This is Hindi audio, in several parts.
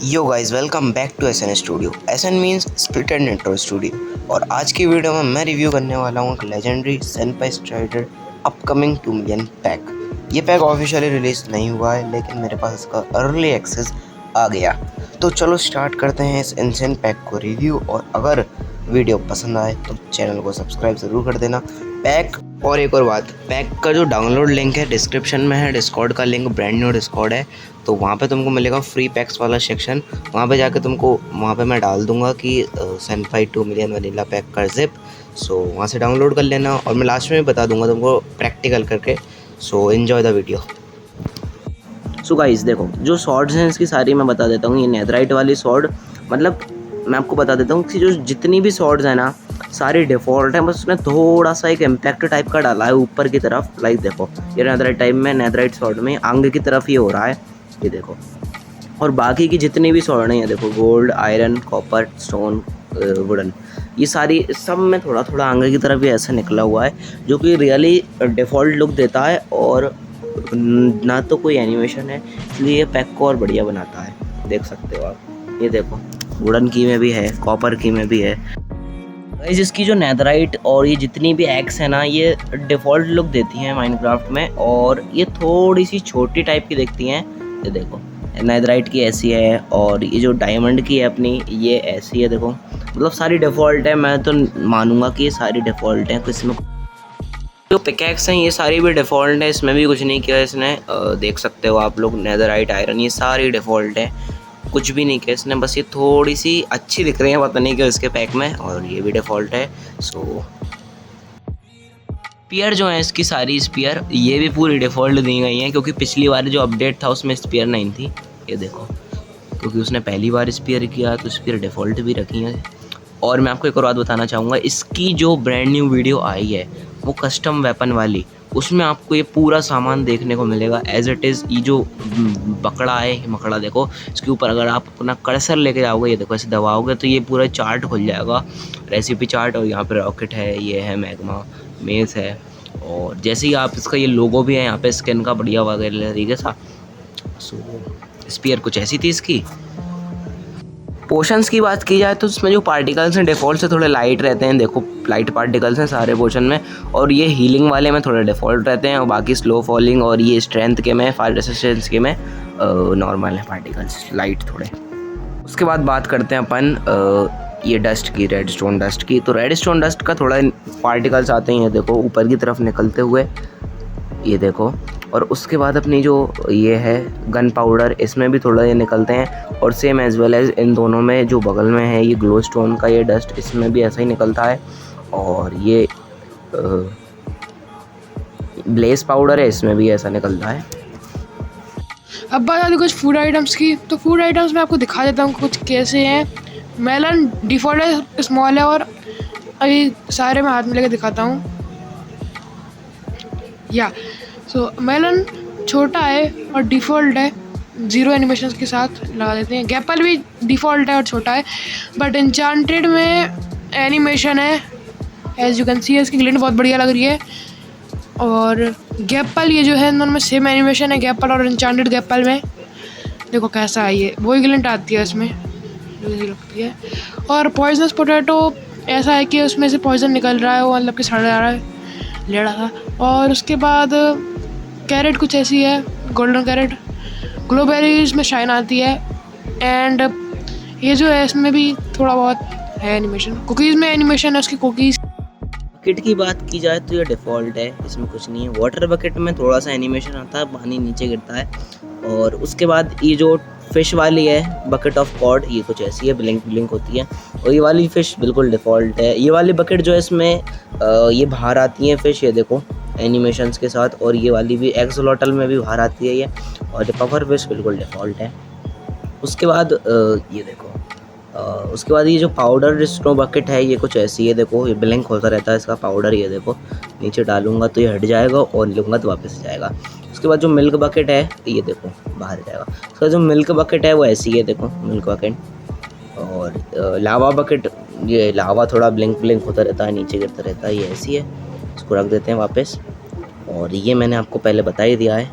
Yo guys welcome back to S N studio. S N means split and intro studio. और आज की वीडियो में मैं रिव्यू करने वाला हूँ एक legendary सेनपाई strider upcoming 2 million pack. ये पैक ऑफिशियली रिलीज नहीं हुआ है, लेकिन मेरे पास इसका अर्ली एक्सेस आ गया। तो चलो स्टार्ट करते हैं इस इनसेन पैक को रिव्यू। और अगर वीडियो पसंद आए तो चैनल को सब्सक्राइब ज़रूर कर देना। पैक और एक और बात, पैक का जो डाउनलोड लिंक है डिस्क्रिप्शन में है। डिस्कॉर्ड का लिंक ब्रांड न्यू डिस्कॉर्ड है, तो वहाँ पे तुमको मिलेगा फ्री पैक्स वाला सेक्शन। वहाँ पे जाके तुमको वहाँ पे मैं डाल दूँगा कि सेनफाई 2 मिलियन वनीला पैक का जिप। सो वहाँ से डाउनलोड कर लेना, और मैं लास्ट में भी बता दूँगा तुमको प्रैक्टिकल करके। So enjoy the video. So guys देखो, जो शॉर्ट्स हैं इसकी सारी मैं बता देता हूँ। ये नेथराइट वाली शॉर्ट, मतलब मैं आपको बता देता हूँ कि जो जितनी भी शॉर्ट्स हैं ना सारी डिफ़ॉल्ट है, बस उसने थोड़ा सा एक इम्पैक्ट टाइप का डाला है ऊपर की तरफ। लाइक देखो, ये नेथराइट टाइप में, नेथराइट शॉर्ट में आगे की तरफ ये हो रहा है, ये देखो। और बाकी की जितनी भी शॉर्ट हैं, ये देखो, gold, iron, copper, stone, wooden, ये सारी सब में थोड़ा थोड़ा आगे की तरफ ये ऐसा निकला हुआ है, जो कि रियली डिफ़ॉल्ट लुक देता है। और ना तो कोई एनिमेशन है, इसलिए ये पैक को और बढ़िया बनाता है। देख सकते हो आप, ये देखो, वुडन की में भी है, कॉपर की में भी है। गाइस इसकी जो नेथराइट और ये जितनी भी एक्स है ना, ये डिफ़ॉल्ट लुक देती हैं माइनक्राफ्ट में, और ये थोड़ी सी छोटी टाइप की दिखती हैं। ये देखो, नेथराइट की ऐसी है, और ये जो डायमंड की है अपनी, ये ऐसी है। देखो, मतलब सारी डिफ़ॉल्ट है। मैं तो मानूंगा कि ये सारी डिफ़ॉल्ट हैं। इसमें जो पिकैक्स हैं ये सारी भी डिफ़ॉल्ट है, इसमें भी कुछ नहीं किया इसने। देख सकते हो आप लोग, नेथराइट, आयरन, ये सारी डिफ़ॉल्ट है, कुछ भी नहीं किया इसने। बस ये थोड़ी सी अच्छी दिख रही है, पता नहीं क्यों इसके पैक में, और ये भी डिफ़ॉल्ट है। सो स्पीयर जो है इसकी सारी स्पीयर, ये भी पूरी डिफ़ॉल्ट दी गई हैं, क्योंकि पिछली बार जो अपडेट था उसमें स्पीयर नहीं थी। ये देखो, क्योंकि उसने पहली बार स्पीयर किया तो स्पीयर डिफ़ॉल्ट भी रखी है। और मैं आपको एक और बात बताना चाहूँगा, इसकी जो ब्रांड न्यू वीडियो आई है वो कस्टम वेपन वाली, उसमें आपको ये पूरा सामान देखने को मिलेगा एज इट इज़। ये जो बकड़ा है, ये मकड़ा देखो, इसके ऊपर अगर आप अपना कर्सर लेके जाओगे, ये देखो, ऐसे दबाओगे तो ये पूरा चार्ट खुल जाएगा, रेसिपी चार्ट। और यहाँ पे रॉकेट है, ये है मैग्मा, मेस है, और जैसे ही आप इसका ये लोगो भी है यहाँ पे स्किन का बढ़िया वगैरह तरीके सा। सो स्पीयर कुछ ऐसी थी इसकी। पोशंस की बात की जाए तो उसमें जो पार्टिकल्स हैं डिफ़ॉल्ट से थोड़े लाइट रहते हैं। देखो, लाइट पार्टिकल्स हैं सारे पोशन में, और ये हीलिंग वाले में थोड़े डिफ़ॉल्ट रहते हैं, और बाकी स्लो फॉलिंग और ये स्ट्रेंथ के में, फायर रेसिस्टेंस के में नॉर्मल है पार्टिकल्स, लाइट थोड़े। उसके बाद बात करते हैं अपन ये डस्ट की, रेड स्टोन डस्ट की। तो रेड स्टोन डस्ट का थोड़ा पार्टिकल्स आते हैं, देखो, ऊपर की तरफ निकलते हुए, ये देखो। और उसके बाद अपनी जो ये है गन पाउडर, इसमें भी थोड़ा ये निकलते हैं, और सेम एज वेल एज इन दोनों में जो बगल में है ये ग्लो स्टोन का ये डस्ट, इसमें भी ऐसा ही निकलता है। और ये ब्लेस पाउडर है, इसमें भी ऐसा निकलता है। अब बात आती है कुछ फूड आइटम्स की। तो फूड आइटम्स मैं आपको दिखा देता हूँ कुछ कैसे हैं। मेलन डिफ़ॉल्ट है, स्मॉल है, और अभी सारे मैं हाथ में लेके दिखाता हूँ। या सो मेलन छोटा है और डिफ़ॉल्ट है, ज़ीरो एनिमेशंस के साथ लगा देते हैं। गैपल भी डिफ़ॉल्ट है और छोटा है, बट एन्चांटेड में एनिमेशन है। एज यू कैन सी इसकी ग्लिंट बहुत बढ़िया लग रही है। और गैपल ये जो है, इन दोनों में सेम एनिमेशन है, गैपल और एन्चांटेड गैपल में। देखो कैसा है, ये वही ग्लिंट आती है इसमें, लगती है। और पॉइजनस पोटैटो ऐसा है कि उसमें से पॉइजन निकल रहा है, वो मतलब कि सड़ जा रहा है, ले रहा था। और उसके बाद कैरेट कुछ ऐसी है, गोल्डन कैरेट। ग्लोबेरीज में शाइन आती है। एंड ये जो है इसमें भी थोड़ा बहुत है एनिमेशन। कुकीज़ में एनिमेशन है उसकी, कुकीज़। बकेट की बात की जाए तो ये डिफ़ॉल्ट है, इसमें कुछ नहीं है। वाटर बकेट में थोड़ा सा एनिमेशन आता है, पानी नीचे गिरता है। और उसके बाद ये जो फ़िश वाली है, बकेट ऑफ कॉड, ये कुछ ऐसी है, ब्लिंक ब्लिंक होती है। और ये वाली फ़िश बिल्कुल डिफ़ॉल्ट है। ये वाली बकेट जो है, इसमें ये बाहर आती है फ़िश, ये देखो, एनिमेशंस के साथ। और ये वाली भी एक्सोलॉटल में भी बाहर आती है ये। और ये पफर फिश बिल्कुल डिफ़ॉल्ट है। उसके बाद ये देखो, उसके बाद ये जो पाउडर स्नो बकेट है, ये कुछ ऐसी है। देखो, ये ब्लिंक होता रहता है इसका पाउडर, ये देखो, नीचे डालूंगा तो ये हट जाएगा, और लूँगा तो वापस आ जाएगा। उसके बाद जो मिल्क बकेट है, ये देखो, बाहर जाएगा। उसका जो मिल्क बकेट है वो ऐसी है, देखो, मिल्क बकेट। और लावा बकेट, ये लावा थोड़ा ब्लिंक ब्लिंक होता रहता है, नीचे गिरता रहता है, ये ऐसी है। इसको रख देते हैं वापस। और ये मैंने आपको पहले बता ही दिया है।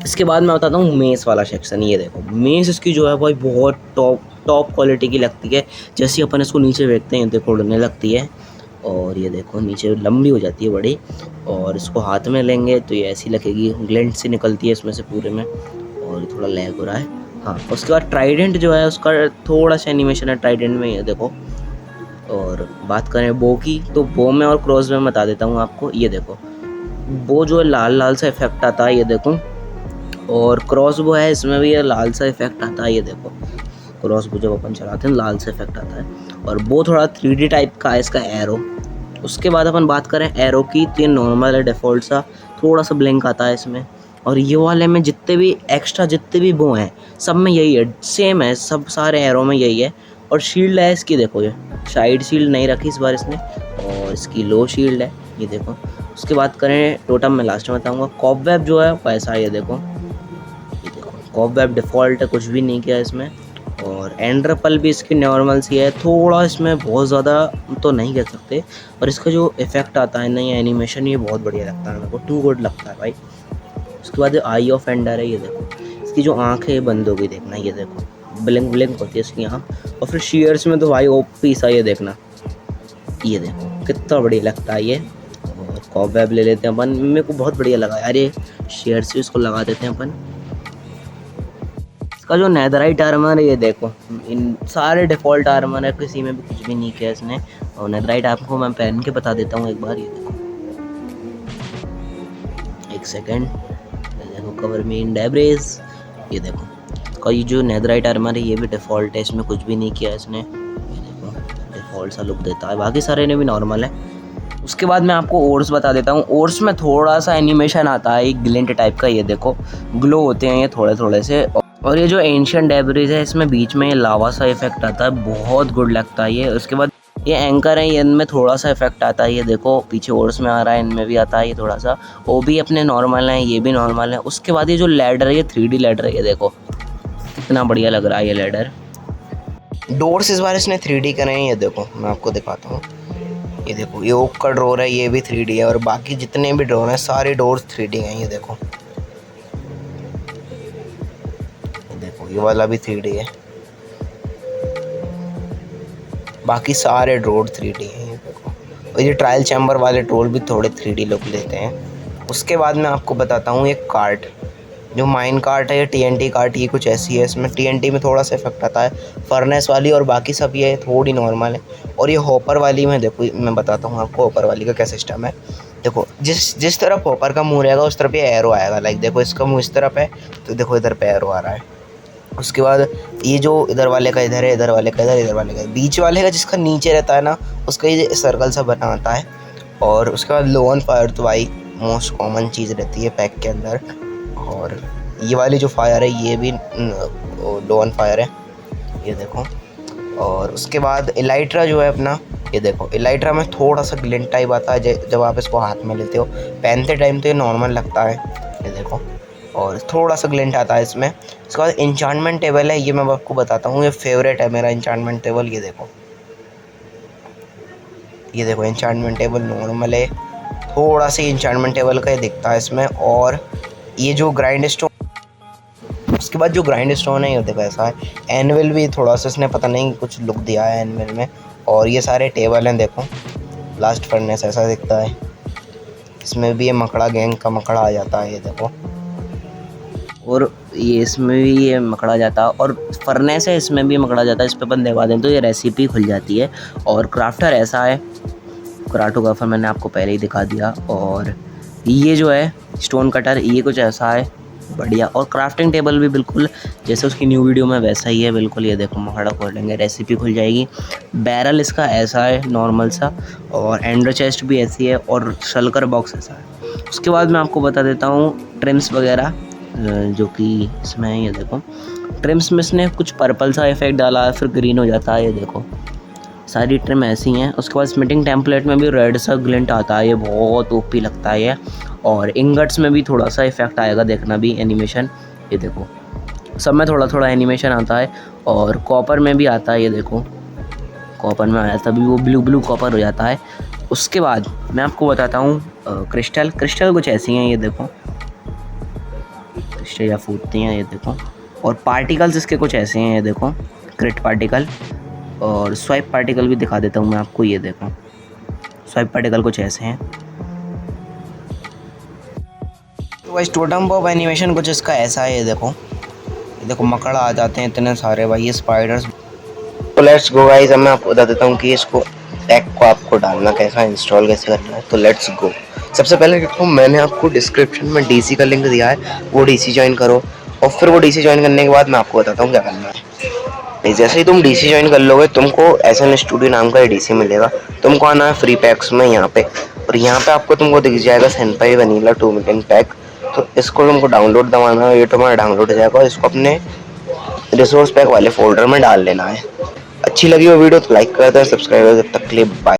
इसके बाद मैं बताता हूँ मेस वाला सेक्शन। ये देखो मेस इसकी जो है भाई बहुत टॉप क्वालिटी की लगती है। जैसे अपन इसको नीचे फेंकते हैं देखो उड़ने लगती है, और ये देखो नीचे लंबी हो जाती है बड़ी, और इसको हाथ में लेंगे तो ये ऐसी लगेगी, ग्लिंट सी निकलती है इसमें से पूरे में, और थोड़ा लैग हो रहा है। हाँ, उसके बाद ट्राइडेंट जो है उसका थोड़ा सा एनिमेशन है ट्राइडेंट में, ये देखो। और बात करें बो की, तो बो में और क्रॉस में बता देता हूँ आपको। ये देखो बो जो है लाल लाल सा इफेक्ट आता है, ये देखो, और क्रॉस बो है इसमें भी ये लाल सा इफेक्ट आता है, ये देखो। क्रॉस बो जब अपन चलाते हैं लाल सा इफेक्ट आता है, और बो थोड़ा 3D टाइप का है इसका एरो। उसके बाद अपन बात करें एरो की, तो ये नॉर्मल है डिफ़ॉल्ट सा, थोड़ा सा ब्लिंक आता है इसमें। और ये वाले में जितने भी एक्स्ट्रा जितने भी बो हैं सब में यही है, सेम है, सब सारे एरो में यही है। और शील्ड है इसकी, देखो ये साइड शील्ड नहीं रखी इस बार इसने, और इसकी लो शील्ड है, ये देखो। उसके बात करें टोटम में लास्ट में बताऊँगा। कॉबवेब जो है वैसा है, ये देखो कॉबवेब डिफ़ॉल्ट है, कुछ भी नहीं किया इसमें। और एंड रपल भी इसकी नॉर्मल सी है, थोड़ा इसमें बहुत ज़्यादा तो नहीं कह सकते, और इसका जो इफेक्ट आता है ना, ये एनिमेशन ये बहुत बढ़िया लगता है मेरे को, टू गुड लगता है भाई। उसके बाद आई ऑफ एंडर है, ये देखो इसकी जो आँख है बंद हो गई, देखना ये देखो ब्लिंक ब्लिंक होती है इसकी आँख। और फिर शेयर्स में तो भाई ओपी सा, ये देखना, ये देखो कितना बढ़िया लगता है ये। और कॉबवेब ले लेते हैं अपन, मेरे को बहुत बढ़िया लगा यार ये, शेयर्स भी इसको लगा देते हैं अपन। इसका जो नेदराइट आर्मर है, ये देखो इन सारे डिफ़ॉल्ट आर्मर है, किसी में भी कुछ भी नहीं किया इसने। और नेदराइट आपको मैं पहन के बता देता हूँ एक बार, ये देखो एक सेकेंड, ये देखो कवर में इन डेब्रेज, ये देखो इसका ये जो नेदराइट आर्मर है ये भी डिफ़ॉल्ट है, इसमें कुछ भी नहीं किया इसने, ये देखो डिफ़ॉल्ट सा लुक देता है, बाकी सारे ने भी नॉर्मल है। उसके बाद मैं आपको ओर्स बता देता हूँ। ओर्स में थोड़ा सा एनिमेशन आता है एक ग्लिंट टाइप का, ये देखो ग्लो होते हैं ये थोड़े थोड़े से। और ये जो एंशिएंट डेब्रिज है इसमें बीच में ये लावा सा इफेक्ट आता है, बहुत गुड लगता है ये। उसके बाद ये एंकर है, ये इनमें थोड़ा सा इफेक्ट आता है, ये देखो पीछे ओर्स में आ रहा है, इनमें भी आता है ये थोड़ा सा, वो भी अपने नॉर्मल हैं, ये भी नॉर्मल है। उसके बाद ये जो लैडर है ये 3D लैडर है, ये देखो कितना बढ़िया लग रहा है ये लैडर। डोर्स इस बार इसने 3D करे हैं, ये देखो मैं आपको दिखाता हूँ। ये देखो ये ओक का डोर है, ये भी 3D है, और बाकी जितने भी डोर हैं सारे डोर्स 3D हैं, ये देखो ये वाला भी 3D है, बाकी सारे डोर 3D हैं, ये देखो। और ये ट्रायल चैम्बर वाले डोर भी थोड़े 3D लुक लेते हैं। उसके बाद मैं आपको बताता हूँ एक कार्ट, जो माइन कार्ट है, ये TNT कार्ट, ये कुछ ऐसी है। इसमें TNT में थोड़ा सा इफेक्ट आता है, फर्नेस वाली, और बाकी सब ये थोड़ी नॉर्मल है। और ये हॉपर वाली में देखो, मैं बताता हूँ आपको हॉपर वाली का क्या सिस्टम है। देखो जिस तरफ हॉपर का मुँह रहेगा उस तरफ ये एरो आएगा, लाइक देखो इसका मुँह इस तरफ है तो देखो इधर पे एरो आ रहा है। उसके बाद ये जो इधर वाले का इधर है, इधर वाले का इधर, इधर वाले का बीच वाले का जिसका नीचे रहता है ना, उसका ये सर्कल सा बना आता है। और उसके बाद लो ऑन फायर तो भाई मोस्ट कॉमन चीज़ रहती है पैक के अंदर। और ये वाली जो फायर है ये भी लो ऑन फायर है, ये देखो। और उसके बाद एलाइट्रा जो है अपना, ये देखो एलाइट्रा में थोड़ा सा ग्लिंट टाइप आता है जब आप इसको हाथ में लेते हो, पहनते टाइम तो ये नॉर्मल लगता है, ये देखो, और थोड़ा सा ग्लिंट आता है इसमें। उसके बाद इंचार्टमेंट टेबल है, ये मैं आपको बताता हूँ, ये फेवरेट है मेरा इंचार्टमेंट टेबल, ये देखो, ये देखो इंचार्टमेंट टेबल नॉर्मल है, थोड़ा सा इंचार्टमेंट टेबल का ये दिखता है इसमें। और ये जो ग्राइंड स्टोन, उसके बाद जो ग्राइंड स्टोन है ये देखो ऐसा है। एनविल भी थोड़ा सा इसने पता नहीं कुछ लुक दिया है एनविल में। और ये सारे टेबल हैं, देखो लास्ट फर्नेस ऐसा दिखता है, इसमें भी ये मकड़ा गैंग का मकड़ा आ जाता है, ये देखो। और ये इसमें भी ये मकड़ा जाता है, और फर्नेस है इसमें भी मकड़ा जाता है। इस पर अपन दबा दें तो ये रेसिपी खुल जाती है। और क्राफ्टर ऐसा है, क्राफ्टर मैंने आपको पहले ही दिखा दिया। और ये जो है स्टोन कटर, ये कुछ ऐसा है बढ़िया। और क्राफ्टिंग टेबल भी बिल्कुल जैसे उसकी न्यू वीडियो में वैसा ही है बिल्कुल, ये देखो मकड़ा खोलेंगे रेसिपी खुल जाएगी। बैरल इसका ऐसा है नॉर्मल सा, और एंडर चेस्ट भी ऐसी है, और शल्कर बॉक्स ऐसा है। उसके बाद मैं आपको बता देता हूँ ट्रिम्स वगैरह जो कि इसमें है, ये देखो ट्रिम्स में इसने कुछ पर्पल सा इफेक्ट डाला है, फिर ग्रीन हो जाता है, ये देखो सारी ट्रिम ऐसी हैं। उसके बाद स्मिटिंग टेम्पलेट में भी रेड सा ग्लिंट आता है, ये बहुत ओपी लगता है ये। और इंगट्स में भी थोड़ा सा इफेक्ट आएगा, देखना भी एनिमेशन, ये देखो सब में थोड़ा थोड़ा एनिमेशन आता है। और कॉपर में भी आता है, ये देखो कॉपर में आया तभी वो ब्लू कॉपर हो जाता है। उसके बाद मैं आपको बताता हूँ क्रिस्टल कुछ ऐसी हैं, ये देखो बैक्टीरिया फूटती हैं, ये देखो। और पार्टिकल्स इसके कुछ ऐसे हैं, ये देखो, क्रिट पार्टिकल। और स्वाइप पार्टिकल भी दिखा देता हूँ मैं आपको, ये देखो, स्वाइप पार्टिकल कुछ ऐसे हैं। तो भाई टोटम पॉप एनिमेशन कुछ इसका ऐसा है, ये देखो मकड़ आ जाते हैं इतने सारे भाई, ये स्पाइडर्स। तो लेट्स गो गाइस, अब मैं आपको बता देता हूँ कि इसको पैक को आपको डालना कैसा, इंस्टॉल कैसे करना है। तो लेट्स गो। सबसे पहले देखो, मैंने आपको डिस्क्रिप्शन में डीसी का लिंक दिया है, वो डीसी ज्वाइन करो। और फिर वो डीसी ज्वाइन करने के बाद मैं आपको बताता हूँ क्या करना है। जैसे ही तुम डीसी ज्वाइन कर लोगे, तुमको एसएन स्टूडियो नाम का डीसी मिलेगा। तुमको आना है फ्री पैक्स में यहाँ पे, और यहाँ पे आपको तुमको दिख जाएगा सेनपाई वनीला 2 मिलियन पैक। तो इसको तुमको डाउनलोड दबाना है, ये तुम्हारा डाउनलोड हो जाएगा। इसको अपने रिसोर्स पैक वाले फोल्डर में डाल लेना है। अच्छी लगी वो वीडियो तो लाइक कर दो, सब्सक्राइब कर, तब तक के लिए बाय।